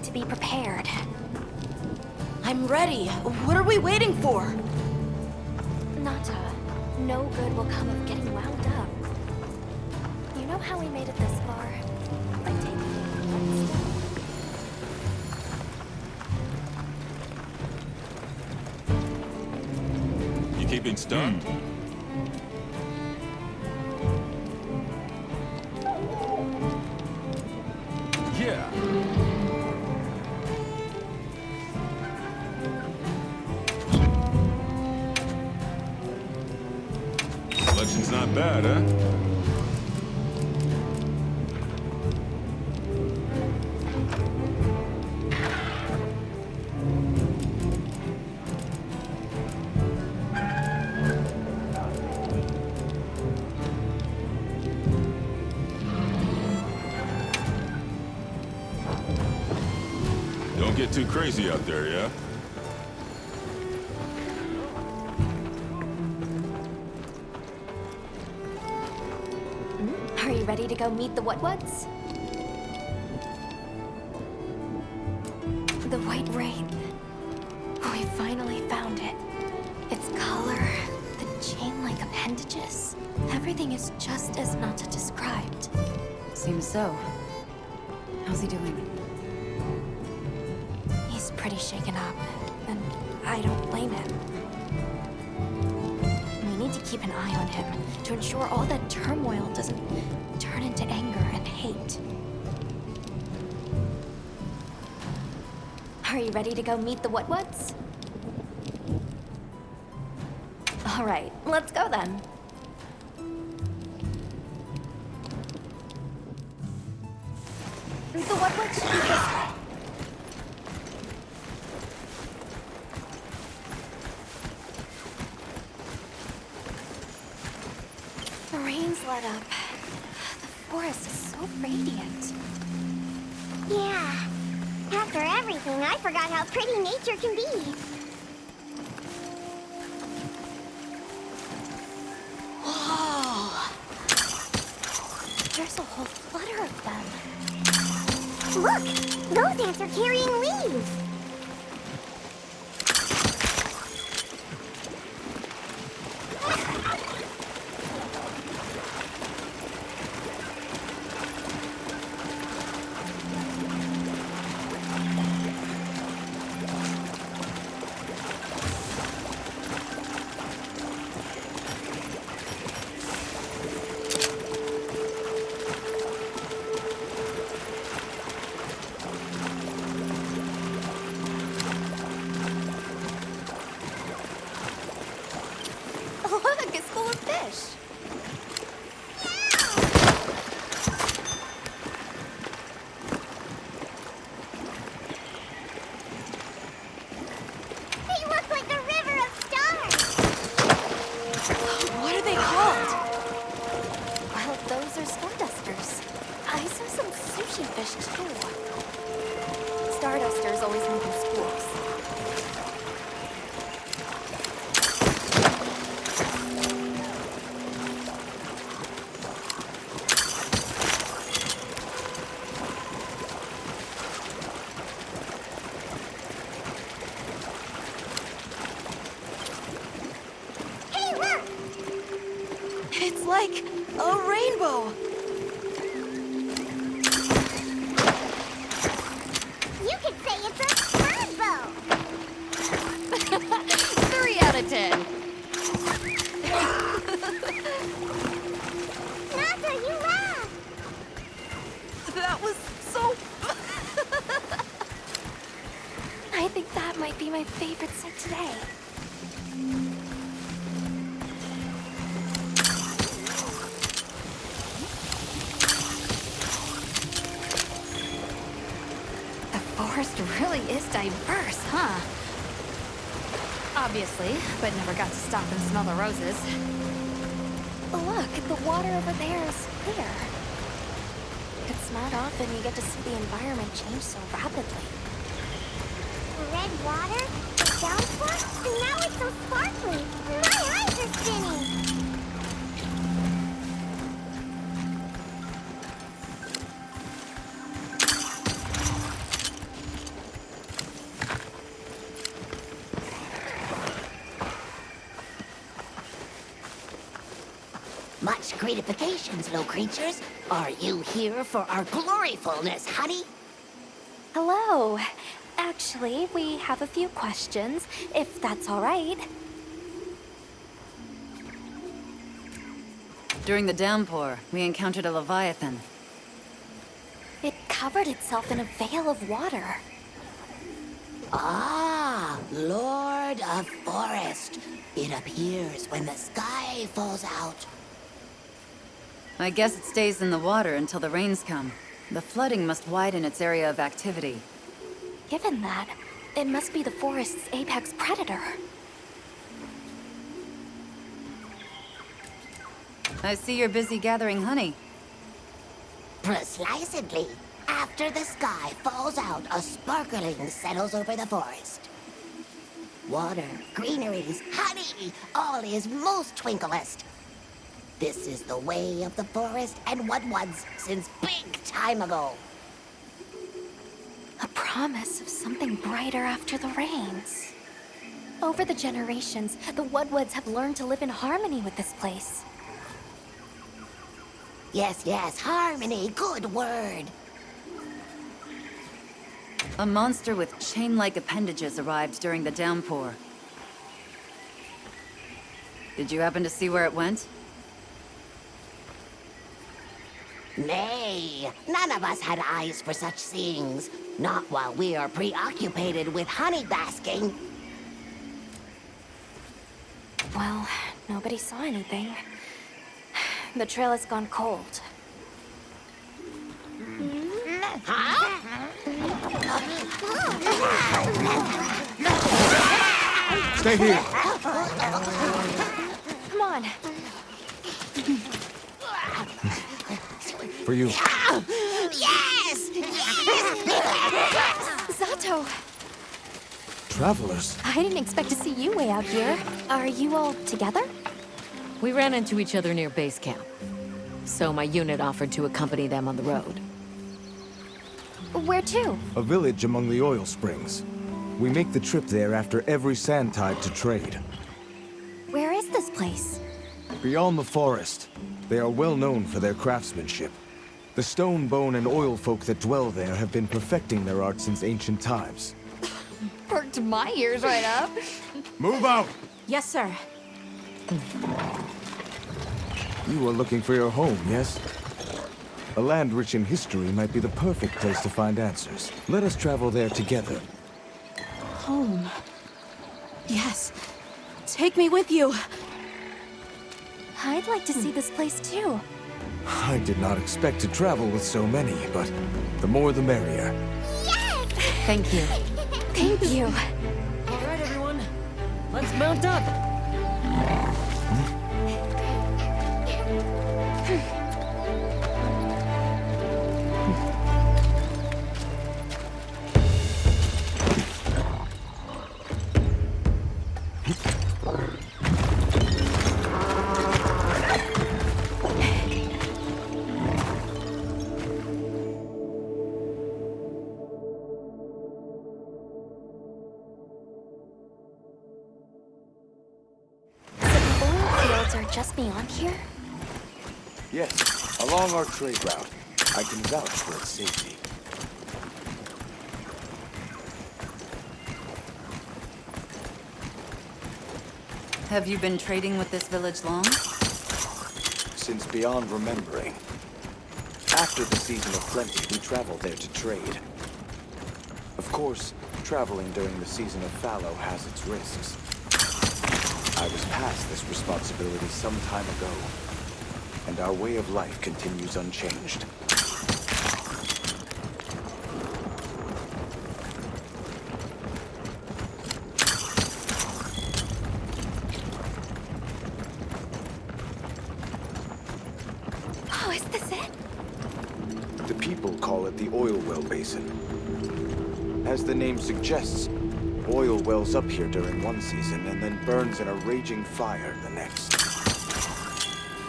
to be prepared. I'm ready. What are we waiting for? Nata, no good will come of getting wound up. You know how we made it this far? By taking it one step. You keeping stunned? Yeah. Selection's not bad, huh? Don't get too crazy out there, yeah? Are you ready to go meet the what-whats? The White Wraith. We finally found it. Its color, the chain-like appendages. Everything is just as Nata described. Seems so. How's he doing? He's pretty shaken up, and I don't blame him. We need to keep an eye on him to ensure all that turmoil doesn't turn into anger and hate. Are you ready to go meet the what-whats? All right, let's go then. The what-whats should be this way. The rain's let up. The forest is so radiant. Yeah. After everything, I forgot how pretty nature can be. Whoa! There's a whole flutter of them. Look! Those ants are carrying leaves. Look, it's full of fish. They look like a river of stars. What are they called? Well, those are stardusters. I saw some sushi fish too. Stardusters always move in schools. Hey, look! It's like a rainbow. You could say it's a rainbow. 3 out of 10. Nata, you laughed. That was so... I think that might be my favorite set today. The forest really is diverse, huh? Obviously, but never got to stop and smell the roses. Look, the water over there is clear. It's not often you get to see the environment change so rapidly. Red water, the downpour, and now it's so sparkly. My eyes are spinning. Much gratifications, low creatures. Are you here for our gloryfulness, honey? Hello. Actually, we have a few questions, if that's all right. During the downpour, we encountered a leviathan. It covered itself in a veil of water. Ah, Lord of Forest. It appears when the sky falls out. I guess it stays in the water until the rains come. The flooding must widen its area of activity. Given that, it must be the forest's apex predator. I see you're busy gathering honey. Precisely. After the sky falls out, a sparkling settles over the forest. Water, greeneries, honey, all is most twinklest. This is the way of the forest and what was since big time ago. A promise of something brighter after the rains. Over the generations, the Woodwoods have learned to live in harmony with this place. Yes, harmony, good word. A monster with chain-like appendages arrived during the downpour. Did you happen to see where it went? Nay, none of us had eyes for such things. Not while we are preoccupied with honey basking. Well, nobody saw anything. The trail has gone cold. Stay here. Come on. For you. Yes! Zato! Travelers. I didn't expect to see you way out here. Are you all together? We ran into each other near base camp. So my unit offered to accompany them on the road. Where to? A village among the oil springs. We make the trip there after every sand tide to trade. Where is this place? Beyond the forest, they are well known for their craftsmanship. The stone, bone, and oil folk that dwell there have been perfecting their art since ancient times. Perked my ears right up. Move out! Yes, sir. You are looking for your home, yes? A land rich in history might be the perfect place to find answers. Let us travel there together. Home. Yes. Take me with you. I'd like to see this place too. I did not expect to travel with so many, but the more the merrier. Yes! Thank you. Thank you. All right, everyone. Let's mount up. Are just beyond here? Yes, along our trade route. I can vouch for its safety. Have you been trading with this village long? Since beyond remembering. After the season of plenty, we travel there to trade. Of course, traveling during the season of fallow has its risks. I was past this responsibility some time ago, and our way of life continues unchanged. Oh, is this it? The people call it the oil well basin. As the name suggests, oil wells up here during one season and then burns in a raging fire the next.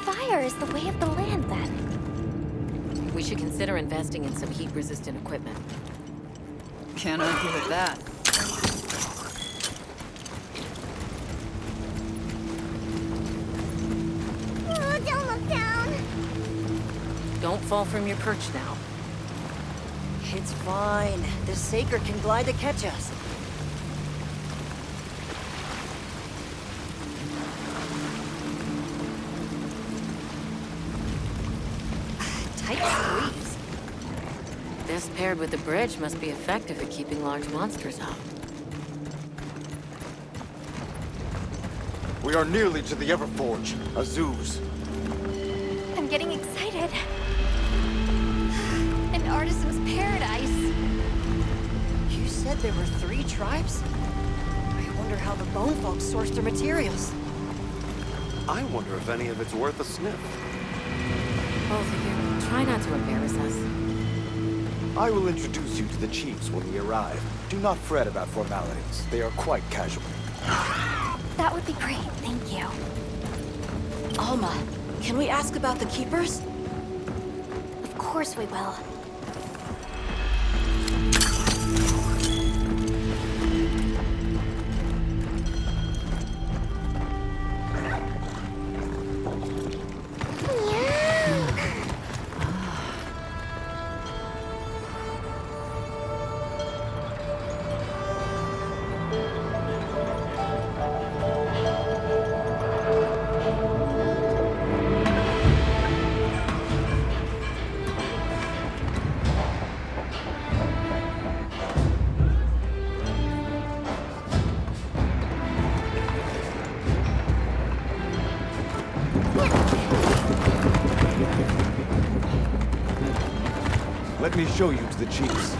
Fire is the way of the land, then. We should consider investing in some heat-resistant equipment. Can't argue with that. Oh, don't look Don't fall from your perch now. It's fine. The Saker can glide to catch us. Tight squeeze. This paired with the bridge must be effective at keeping large monsters out. We are nearly to the Everforge, Azu's. I'm getting excited. An artisan's paradise. You said there were 3 tribes? I wonder how the Bone folks source their materials. I wonder if any of it's worth a sniff. Both of you, try not to embarrass us. I will introduce you to the chiefs when we arrive. Do not fret about formalities. They are quite casual. That would be great, thank you. Alma, can we ask about the Keepers? Of course we will. Let me show you to the chiefs.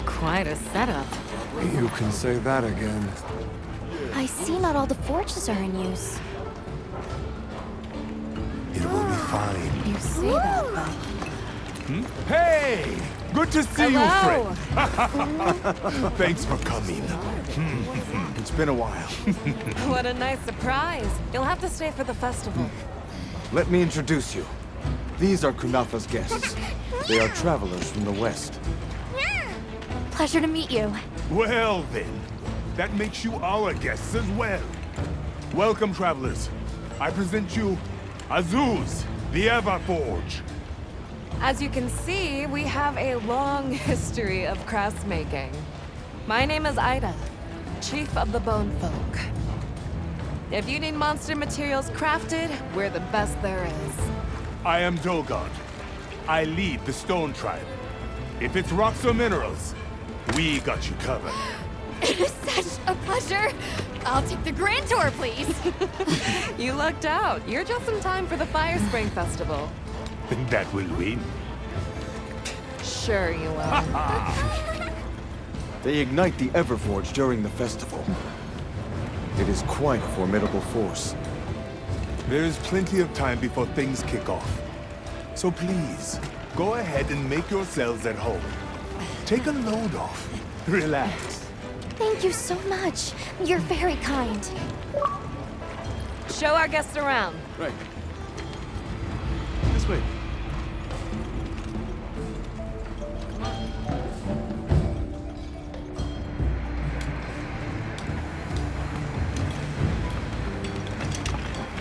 Quite a setup. You can say that again. I see not all the forges are in use. It will be fine. You say that, but... Hey! Good to see Hello. you, friend. Thanks for coming. It's been a while. What a nice surprise. You'll have to stay for the festival. Let me introduce you. These are Kunafa's guests. They are travelers from the west. Pleasure to meet you. Well then, that makes you our guests as well. Welcome, travelers. I present you Azuz, the Everforge. As you can see, we have a long history of crafts making. My name is Ida, Chief of the Bone Folk. If you need monster materials crafted, we're the best there is. I am Dolgod. I lead the Stone Tribe. If it's rocks or minerals, we got you covered. It is such a pleasure. I'll take the grand tour, please. You lucked out. You're just in time for the Fire Spring Festival. That will win. Sure you will. They ignite the Everforge during the festival. It is quite a formidable force. There is plenty of time before things kick off. So please, go ahead and make yourselves at home. Take a load off. Relax. Thank you so much. You're very kind. Show our guests around. Right. This way.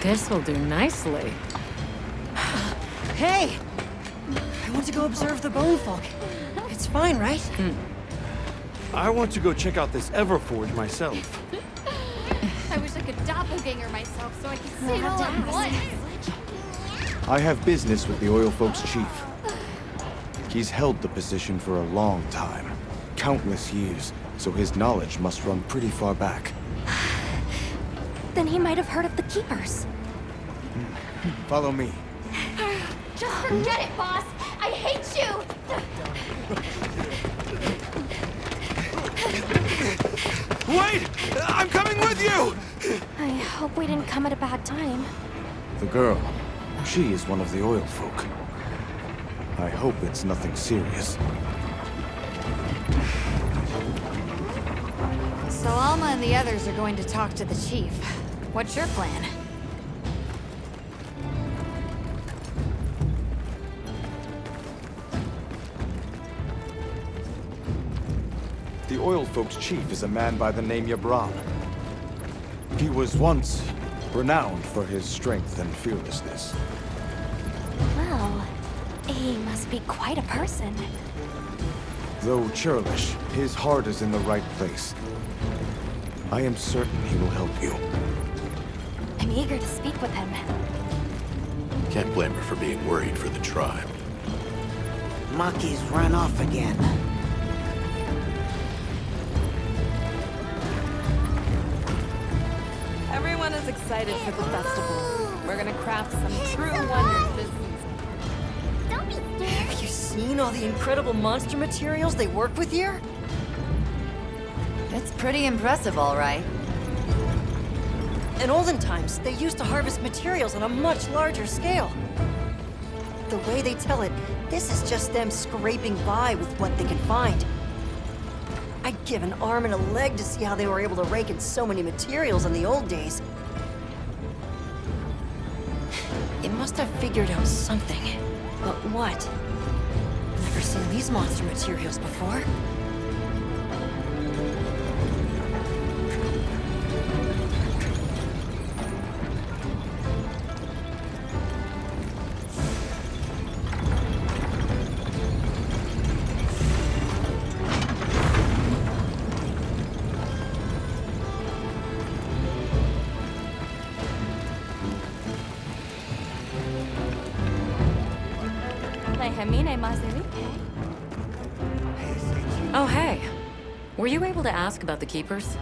This will do nicely. Hey! I want to go observe the Bone folk. It's fine, right? I want to go check out this Everforge myself. I wish I could doppelganger myself so I could see it all at once. I have business with the Oilfolk's chief. He's held the position for a long time. Countless years, so his knowledge must run pretty far back. Then he might have heard of the Keepers. Follow me. Just forget it, boss. I hate you. Wait! I'm coming with you! I hope we didn't come at a bad time. The girl, she is one of the Oilfolk. I hope it's nothing serious. So Alma and the others are going to talk to the chief. What's your plan? The Oilfolk's chief is a man by the name Yabran. He was once renowned for his strength and fearlessness. Well, he must be quite a person. Though churlish, his heart is in the right place. I am certain he will help you. I'm eager to speak with him. Can't blame her for being worried for the tribe. Maki's run off again. Everyone is excited for the festival. We're gonna craft some true wonders this season. Don't be scared. Have you seen all the incredible monster materials they work with here? It's pretty impressive, all right. In olden times, they used to harvest materials on a much larger scale. The way they tell it, this is just them scraping by with what they can find. I'd give an arm and a leg to see how they were able to rake in so many materials in the old days. It must have figured out something. But what? Never seen these monster materials before. Oh, hey. Were you able to ask about the Keepers?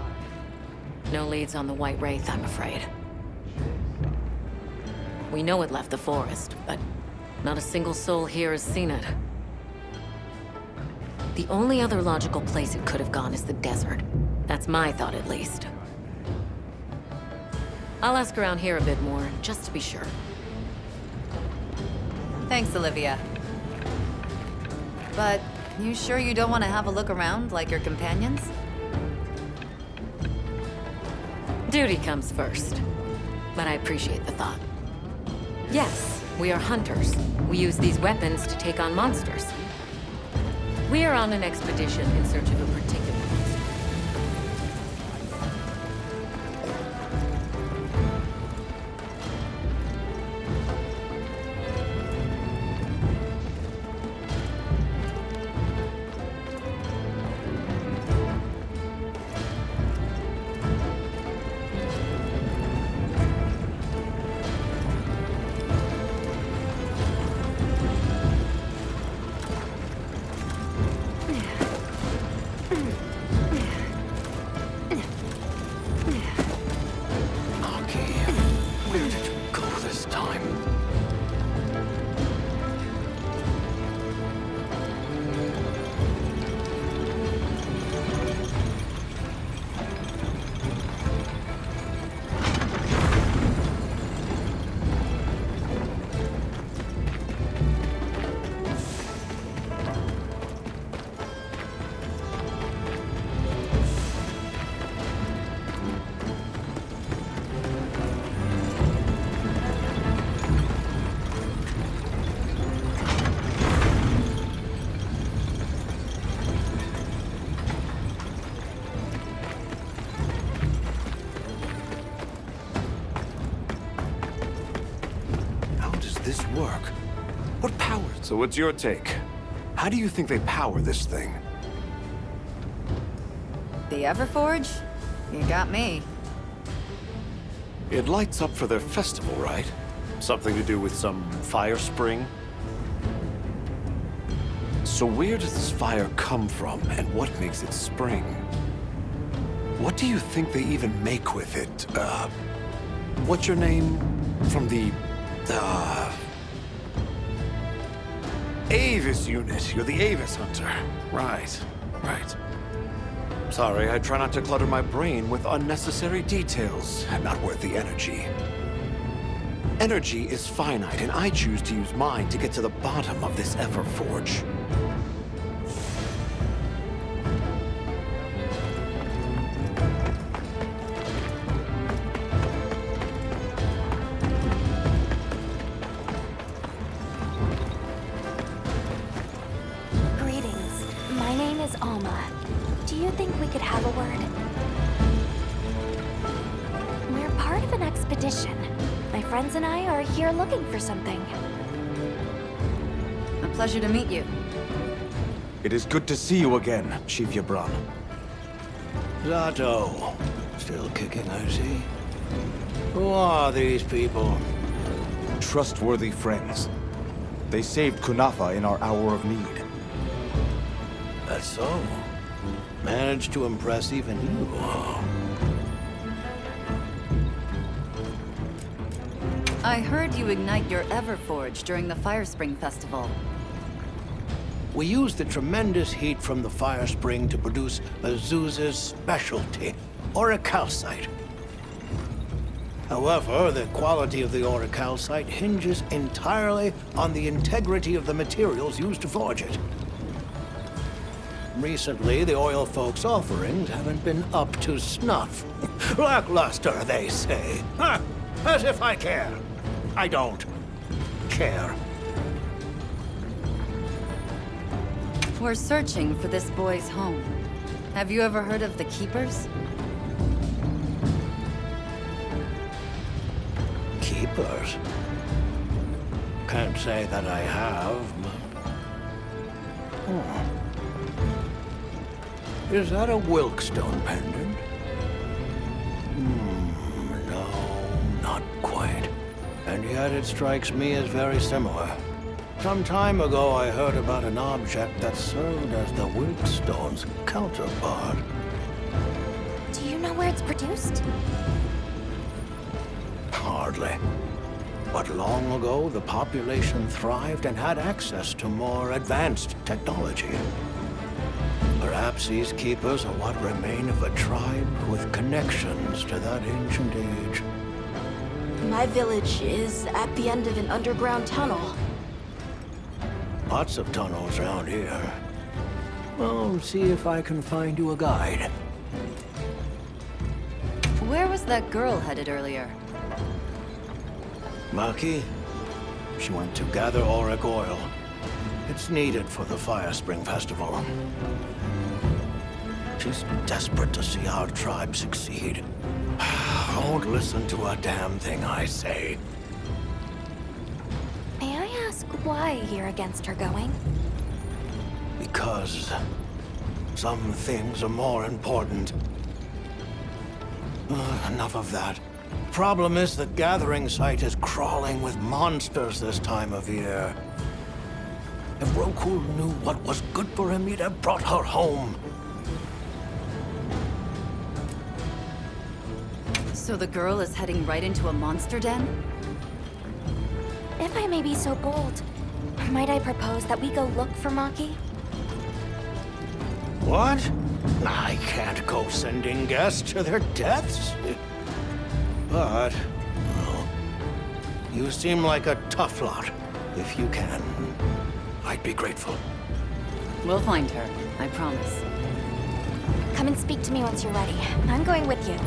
No leads on the White Wraith, I'm afraid. We know it left the forest, but not a single soul here has seen it. The only other logical place it could have gone is the desert. That's my thought, at least. I'll ask around here a bit more, just to be sure. Thanks, Olivia. But you sure you don't want to have a look around like your companions? Duty comes first, but I appreciate the thought. Yes, we are hunters. We use these weapons to take on monsters. We are on an expedition in search of a particular monster. This work? What power? So what's your take? How do you think they power this thing? The Everforge? You got me. It lights up for their festival, right? Something to do with some fire spring? So where does this fire come from, and what makes it spring? What do you think they even make with it? What's your name? From the, Avis unit. You're the Avis hunter. Right. Sorry, I try not to clutter my brain with unnecessary details. Not worth the energy. Energy is finite, and I choose to use mine to get to the bottom of this Everforge. expedition. My friends and I are here looking for something. A pleasure to meet you. It is good to see you again, Chief Yabran. G.Lato. Still kicking, I see. Who are these people? Trustworthy friends. They saved Kunafa in our hour of need. That's so. Managed to impress even you. I heard you ignite your Everforge during the Firespring Festival. We used the tremendous heat from the fire spring to produce Azusa's specialty, auricalcite. However, the quality of the auricalcite hinges entirely on the integrity of the materials used to forge it. Recently, the Oilfolk's offerings haven't been up to snuff. Lackluster, they say. Huh, as if I care. I don't care. We're searching for this boy's home. Have you ever heard of the Keepers? Keepers? Can't say that I have, but... Is that a Wilkstone pendant? No, not quite. And yet it strikes me as very similar. Some time ago, I heard about an object that served as the Wilkstone's counterpart. Do you know where it's produced? Hardly. But long ago, the population thrived and had access to more advanced technology. Perhaps these keepers are what remain of a tribe with connections to that ancient age. My village is at the end of an underground tunnel. Lots of tunnels around here. I'll see if I can find you a guide. Where was that girl headed earlier? Maki? She went to gather auric oil. It's needed for the Firespring Festival. She's desperate to see our tribe succeed. Won't listen to a damn thing I say. May I ask why you're against her going? Because some things are more important. Enough of that. Problem is that gathering site is crawling with monsters this time of year. If Roku knew what was good for him, he'd have brought her home. So the girl is heading right into a monster den? If I may be so bold, might I propose that we go look for Maki? What? I can't go sending guests to their deaths. But, well, you seem like a tough lot. If you can, I'd be grateful. We'll find her, I promise. Come and speak to me once you're ready. I'm going with you.